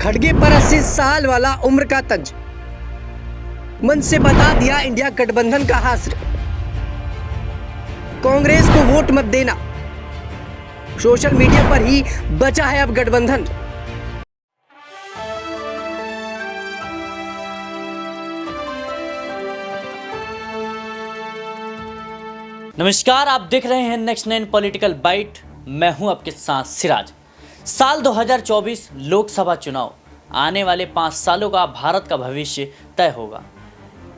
खड़गे पर 80 साल वाला उम्र का तंज मन से बता दिया इंडिया गठबंधन का हासिल। कांग्रेस को वोट मत देना, सोशल मीडिया पर ही बचा है अब गठबंधन। नमस्कार, आप देख रहे हैं नेक्स्ट 9 पॉलिटिकल बाइट। मैं हूं आपके साथ सिराज। साल 2024 लोकसभा चुनाव, आने वाले 5 सालों का भारत का भविष्य तय होगा।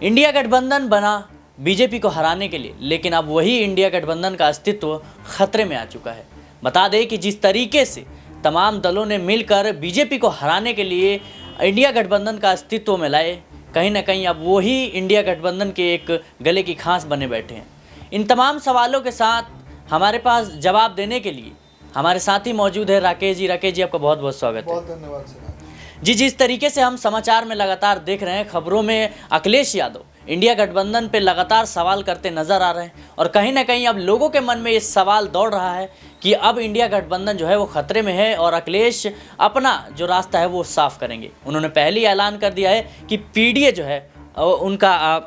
इंडिया गठबंधन बना बीजेपी को हराने के लिए, लेकिन अब वही इंडिया गठबंधन का अस्तित्व खतरे में आ चुका है। बता दें कि जिस तरीके से तमाम दलों ने मिलकर बीजेपी को हराने के लिए इंडिया गठबंधन का अस्तित्व में लाए, कहीं ना कहीं अब वही इंडिया गठबंधन के एक गले की खांस बने बैठे हैं। इन तमाम सवालों के साथ हमारे पास जवाब देने के लिए हमारे साथी मौजूद है राकेश जी। राकेश जी, आपका बहुत बहुत स्वागत है। बहुत धन्यवाद सर। जी, जिस तरीके से हम समाचार में लगातार देख रहे हैं, खबरों में अखिलेश यादव इंडिया गठबंधन पे लगातार सवाल करते नजर आ रहे हैं और कहीं ना कहीं अब लोगों के मन में ये सवाल दौड़ रहा है कि अब इंडिया गठबंधन जो है वो खतरे में है और अखिलेश अपना जो रास्ता है वो साफ करेंगे। उन्होंने पहले ही ऐलान कर दिया है कि पीडीए जो है उनका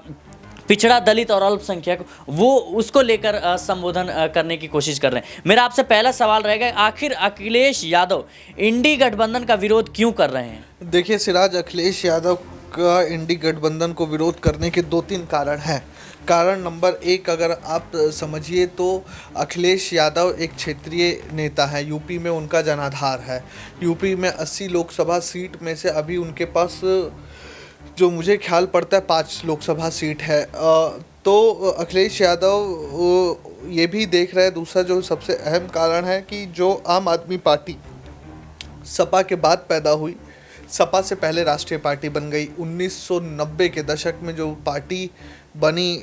पिछड़ा, दलित और अल्पसंख्यक, वो उसको लेकर संबोधन करने की कोशिश कर रहे हैं। मेरा आपसे पहला सवाल रहेगा, आखिर अखिलेश यादव इंडी गठबंधन का विरोध क्यों कर रहे हैं? देखिए सिराज, अखिलेश यादव का इंडी गठबंधन को विरोध करने के 2-3 कारण हैं। कारण नंबर 1 अगर आप समझिए तो अखिलेश यादव एक क्षेत्रीय नेता है, यूपी में उनका जनाधार है। यूपी में 80 लोकसभा सीट में से अभी उनके पास जो मुझे ख्याल पड़ता है 5 लोकसभा सीट है। तो अखिलेश यादव ये भी देख रहे हैं। दूसरा जो सबसे अहम कारण है कि जो आम आदमी पार्टी सपा के बाद पैदा हुई, सपा से पहले राष्ट्रीय पार्टी बन गई। 1990 के दशक में जो पार्टी बनी,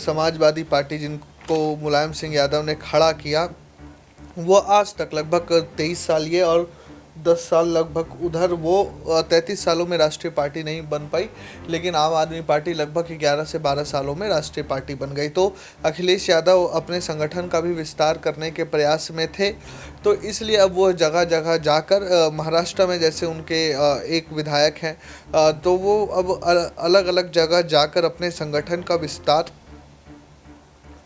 समाजवादी पार्टी, जिनको मुलायम सिंह यादव ने खड़ा किया, वो आज तक लगभग 23 साल ये और 10 साल लगभग उधर, वो 33 सालों में राष्ट्रीय पार्टी नहीं बन पाई, लेकिन आम आदमी पार्टी लगभग 11 से 12 सालों में राष्ट्रीय पार्टी बन गई। तो अखिलेश यादव अपने संगठन का भी विस्तार करने के प्रयास में थे, तो इसलिए अब वो जगह जगह जाकर, महाराष्ट्र में जैसे उनके एक विधायक हैं, तो वो अब अलग अलग जगह जाकर अपने संगठन का विस्तार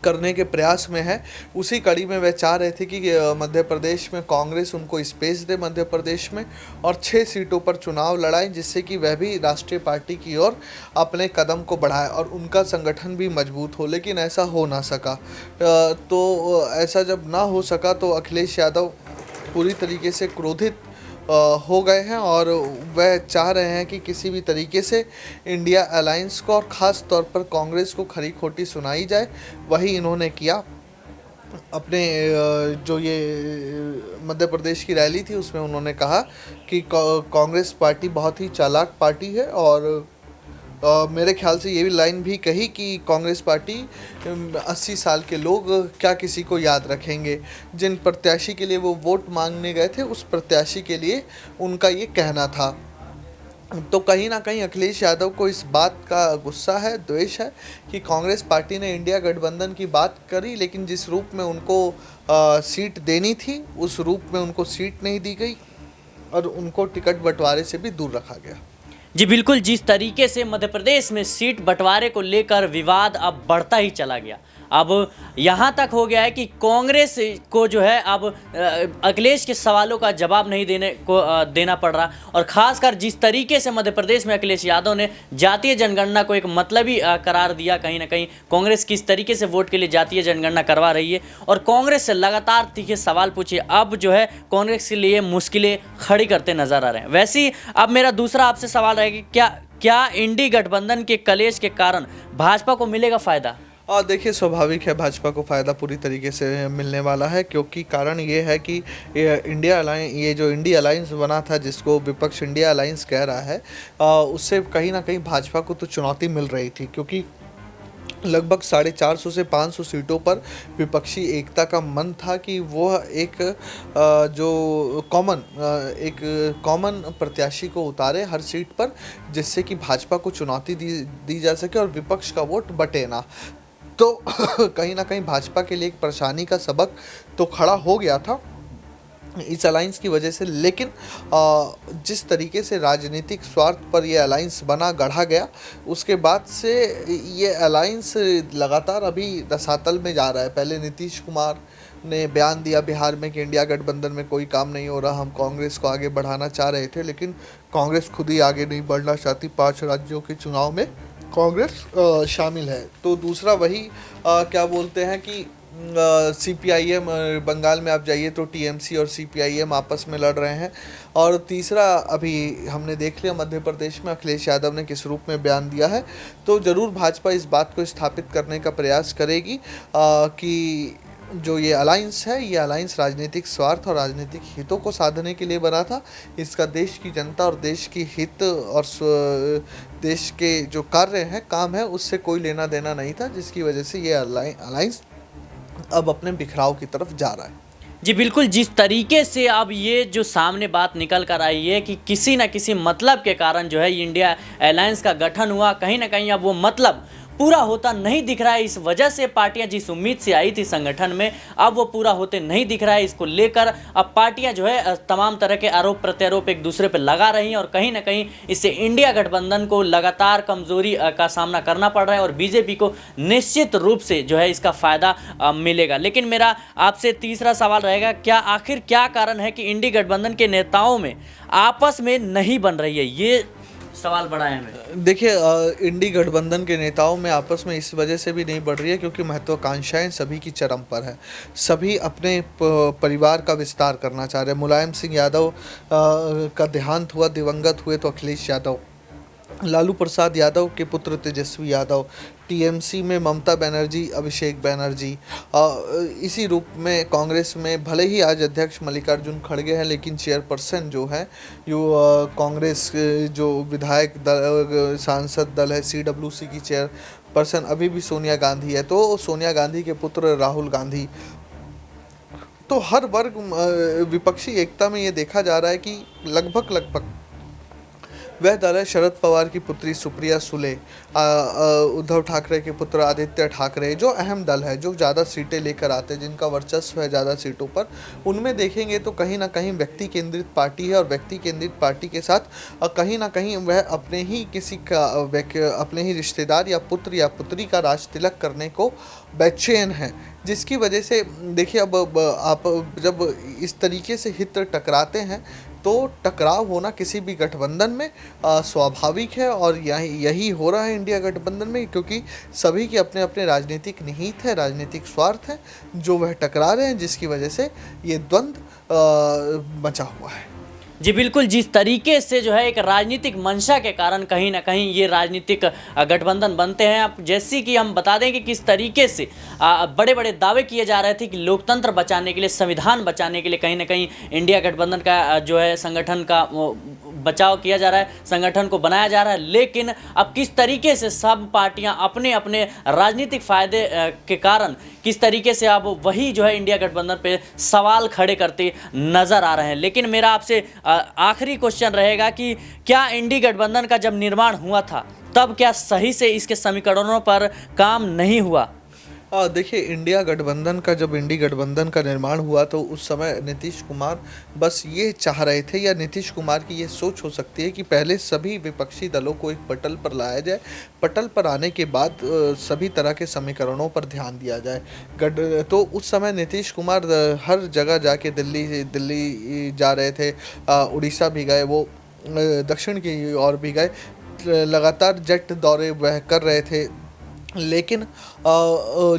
करने के प्रयास में है। उसी कड़ी में वह चाह रहे थे कि मध्य प्रदेश में कांग्रेस उनको स्पेस दे मध्य प्रदेश में और 6 सीटों पर चुनाव लड़ाएं, जिससे कि वह भी राष्ट्रीय पार्टी की ओर अपने कदम को बढ़ाए और उनका संगठन भी मजबूत हो, लेकिन ऐसा हो ना सका। तो ऐसा जब ना हो सका तो अखिलेश यादव पूरी तरीके से क्रोधित हो गए हैं और वह चाह रहे हैं कि किसी भी तरीके से इंडिया अलायंस को और ख़ास तौर पर कांग्रेस को खरी खोटी सुनाई जाए। वही इन्होंने किया। अपने जो ये मध्य प्रदेश की रैली थी उसमें उन्होंने कहा कि कांग्रेस पार्टी बहुत ही चालाक पार्टी है और मेरे ख्याल से ये भी लाइन भी कही कि कांग्रेस पार्टी 80 साल के लोग क्या किसी को याद रखेंगे। जिन प्रत्याशी के लिए वो वोट मांगने गए थे, उस प्रत्याशी के लिए उनका ये कहना था। तो कहीं ना कहीं अखिलेश यादव को इस बात का गुस्सा है, द्वेष है कि कांग्रेस पार्टी ने इंडिया गठबंधन की बात करी, लेकिन जिस रूप में उनको सीट देनी थी उस रूप में उनको सीट नहीं दी गई और उनको टिकट बंटवारे से भी दूर रखा गया। जी बिल्कुल, जिस तरीके से मध्य प्रदेश में सीट बंटवारे को लेकर विवाद अब बढ़ता ही चला गया, अब यहाँ तक हो गया है कि कांग्रेस को जो है अब अखिलेश के सवालों का जवाब नहीं देना पड़ रहा। और ख़ासकर जिस तरीके से मध्य प्रदेश में अखिलेश यादव ने जातीय जनगणना को एक मतलबी करार दिया, कहीं ना कहीं कांग्रेस किस तरीके से वोट के लिए जातीय जनगणना करवा रही है और कांग्रेस से लगातार तीखे सवाल पूछे, अब जो है कांग्रेस के लिए मुश्किलें खड़ी करते नजर आ रहे हैं। वैसे ही अब मेरा दूसरा आपसे सवाल रहेगा, क्या इंडी गठबंधन के कलेश के कारण भाजपा को मिलेगा फ़ायदा? और देखिए, स्वाभाविक है, भाजपा को फ़ायदा पूरी तरीके से मिलने वाला है, क्योंकि कारण ये है कि ये जो इंडिया अलायंस बना था, जिसको विपक्ष इंडिया अलायंस कह रहा है, उससे कहीं ना कहीं भाजपा को तो चुनौती मिल रही थी, क्योंकि लगभग 450 से 500 सीटों पर विपक्षी एकता का मन था कि वह एक जो कॉमन प्रत्याशी को उतारे हर सीट पर, जिससे कि भाजपा को चुनौती दी जा सके और विपक्ष का वोट बटे ना। तो कहीं ना कहीं भाजपा के लिए एक परेशानी का सबक तो खड़ा हो गया था। इस अलायंस की वजह से। लेकिन जिस तरीके से राजनीतिक स्वार्थ पर ये अलायंस बना गढ़ा गया, उसके बाद से ये अलायंस लगातार अभी रसातल में जा रहा है। पहले नीतीश कुमार ने बयान दिया बिहार में कि इंडिया गठबंधन में कोई काम नहीं हो रहा, हम कांग्रेस को आगे बढ़ाना चाह रहे थे, लेकिन कांग्रेस खुद ही आगे नहीं बढ़ना चाहती। 5 राज्यों के चुनाव में कांग्रेस शामिल है। तो दूसरा वही क्या बोलते हैं कि CPIM, बंगाल में आप जाइए तो TMC और CPIM आपस में लड़ रहे हैं। और तीसरा अभी हमने देख लिया मध्य प्रदेश में अखिलेश यादव ने किस रूप में बयान दिया है। तो ज़रूर भाजपा इस बात को स्थापित करने का प्रयास करेगी कि जो ये अलायंस है, ये अलायंस राजनीतिक स्वार्थ और राजनीतिक हितों को साधने के लिए बना था। इसका देश की जनता और देश की हित और देश के जो कार्य हैं, काम है, उससे कोई लेना देना नहीं था, जिसकी वजह से ये अलायंस अब अपने बिखराव की तरफ जा रहा है। जी बिल्कुल, जिस तरीके से अब ये जो सामने बात निकल कर आई है कि किसी न किसी मतलब के कारण जो है इंडिया अलायंस का गठन हुआ, कहीं ना कहीं अब वो मतलब पूरा होता नहीं दिख रहा है। इस वजह से पार्टियां जिस उम्मीद से आई थी संगठन में, अब वो पूरा होते नहीं दिख रहा है। इसको लेकर अब पार्टियां जो है तमाम तरह के आरोप प्रत्यारोप एक दूसरे पर लगा रही हैं और कहीं ना कहीं इससे इंडिया गठबंधन को लगातार कमजोरी का सामना करना पड़ रहा है और बीजेपी को निश्चित रूप से जो है इसका फ़ायदा मिलेगा। लेकिन मेरा आपसे तीसरा सवाल रहेगा, क्या आखिर क्या कारण है कि इंडी गठबंधन के नेताओं में आपस में नहीं बन रही है? ये सवाल बड़ा है मेरा। देखिए, इंडी गठबंधन के नेताओं में आपस में इस वजह से भी नहीं बढ़ रही है क्योंकि महत्वाकांक्षाएं सभी की चरम पर है। सभी अपने परिवार का विस्तार करना चाह रहे हैं। मुलायम सिंह यादव का देहांत हुआ, दिवंगत हुए तो अखिलेश यादव, लालू प्रसाद यादव के पुत्र तेजस्वी यादव, TMC में ममता बनर्जी, अभिषेक बनर्जी, इसी रूप में कांग्रेस में भले ही आज अध्यक्ष मल्लिकार्जुन खड़गे हैं, लेकिन चेयरपर्सन जो है कांग्रेस जो विधायक दल सांसद दल है CWC की चेयरपर्सन अभी भी सोनिया गांधी है। तो सोनिया गांधी के पुत्र राहुल गांधी, तो हर वर्ग विपक्षी एकता में ये देखा जा रहा है कि लगभग वह दल है शरद पवार की पुत्री सुप्रिया सुले, उद्धव ठाकरे के पुत्र आदित्य ठाकरे, जो अहम दल है, जो ज़्यादा सीटें लेकर आते हैं, जिनका वर्चस्व है ज़्यादा सीटों पर। उनमें देखेंगे तो कहीं ना कहीं व्यक्ति केंद्रित पार्टी है और व्यक्ति केंद्रित पार्टी के साथ कहीं ना कहीं वह अपने ही किसी का अपने ही रिश्तेदार या पुत्र या पुत्री का राज तिलक करने को बेचैन है, जिसकी वजह से देखिए अब आप जब इस तरीके से हित टकराते हैं तो टकराव होना किसी भी गठबंधन में स्वाभाविक है। और यही हो रहा है इंडिया गठबंधन में, क्योंकि सभी के अपने अपने राजनीतिक निहित है, राजनीतिक स्वार्थ है, जो वह टकरा रहे हैं, जिसकी वजह से ये द्वंद्व मचा हुआ है। जी बिल्कुल, जिस तरीके से जो है एक राजनीतिक मंशा के कारण कहीं ना कहीं ये राजनीतिक गठबंधन बनते हैं। अब जैसे कि हम बता दें कि किस तरीके से बड़े बड़े दावे किए जा रहे थे कि लोकतंत्र बचाने के लिए, संविधान बचाने के लिए कहीं ना कहीं इंडिया गठबंधन का जो है संगठन का बचाव किया जा रहा है, संगठन को बनाया जा रहा है। लेकिन अब किस तरीके से सब पार्टियां अपने अपने राजनीतिक फायदे के कारण किस तरीके से अब वही जो है इंडिया गठबंधन पे सवाल खड़े करते नज़र आ रहे हैं। लेकिन मेरा आपसे आखिरी क्वेश्चन रहेगा कि क्या इंडी गठबंधन का जब निर्माण हुआ था तब क्या सही से इसके समीकरणों पर काम नहीं हुआ? देखिए, इंडिया गठबंधन का जब इंडी गठबंधन का निर्माण हुआ तो उस समय नीतीश कुमार बस ये चाह रहे थे, या नीतीश कुमार की ये सोच हो सकती है कि पहले सभी विपक्षी दलों को एक पटल पर लाया जाए, पटल पर आने के बाद सभी तरह के समीकरणों पर ध्यान दिया जाए। तो उस समय नीतीश कुमार हर जगह जाके दिल्ली जा रहे थे, उड़ीसा भी गए, वो दक्षिण की ओर भी गए, लगातार जेट दौरे वह कर रहे थे। लेकिन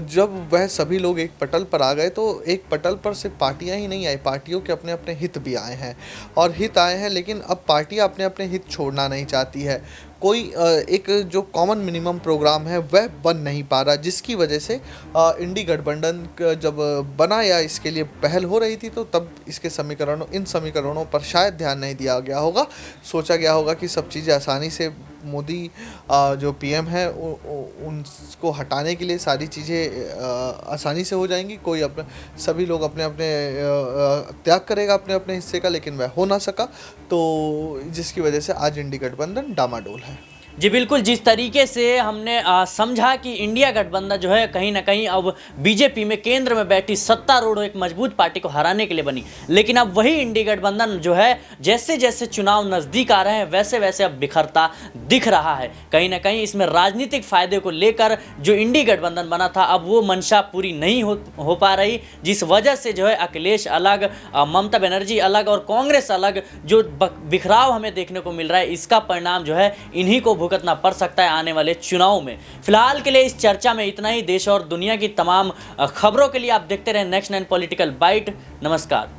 जब वह सभी लोग एक पटल पर आ गए तो एक पटल पर सिर्फ पार्टियां ही नहीं आई, पार्टियों के अपने अपने हित भी आए हैं और हित आए हैं, लेकिन अब पार्टियां अपने अपने हित छोड़ना नहीं चाहती है। कोई एक जो कॉमन मिनिमम प्रोग्राम है वह बन नहीं पा रहा, जिसकी वजह से इंडी गठबंधन जब बना या इसके लिए पहल हो रही थी तो तब इसके इन समीकरणों पर शायद ध्यान नहीं दिया गया होगा। सोचा गया होगा कि सब चीज़ें आसानी से मोदी जो PM है उनको हटाने के लिए सारी चीज़ें आसानी से हो जाएंगी। सभी लोग अपने अपने त्याग करेगा अपने अपने हिस्से का, लेकिन वह हो ना सका, तो जिसकी वजह से आज इंडी गठबंधन डामाडोल है। जी बिल्कुल, जिस तरीके से हमने समझा कि इंडिया गठबंधन जो है कहीं ना कहीं अब बीजेपी में केंद्र में बैठी सत्तारूढ़ एक मजबूत पार्टी को हराने के लिए बनी, लेकिन अब वही इंडिया गठबंधन जो है जैसे जैसे चुनाव नज़दीक आ रहे हैं वैसे वैसे अब बिखरता दिख रहा है। कहीं ना कहीं इसमें राजनीतिक फायदे को लेकर जो इंडिया गठबंधन बना था अब वो मंशा पूरी नहीं हो पा रही, जिस वजह से जो है अखिलेश अलग, ममता बनर्जी अलग और कांग्रेस अलग जो बिखराव हमें देखने को मिल रहा है, इसका परिणाम जो है इन्हीं को भुगतना पड़ सकता है आने वाले चुनाव में। फिलहाल के लिए इस चर्चा में इतना ही। देश और दुनिया की तमाम खबरों के लिए आप देखते रहें नेक्स्ट 9 पॉलिटिकल बाइट। नमस्कार।